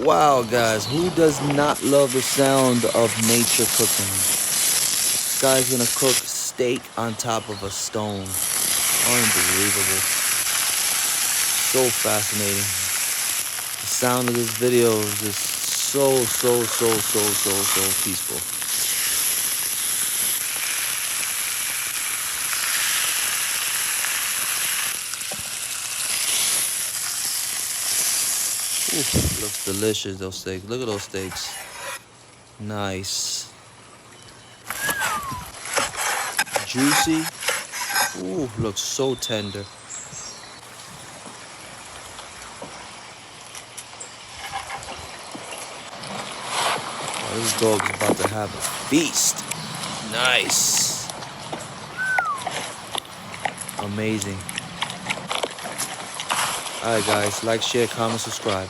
Wow, guys, who does not love the sound of nature cooking? This guy's gonna cook steak on top of a stone. Unbelievable. So fascinating. The sound of this video is just so peaceful. Ooh, looks delicious, those steaks. Look at those steaks. Nice. Juicy. Ooh, looks so tender. Oh, this dog's about to have a feast. Nice. Amazing. Alright guys, like, share, comment, subscribe.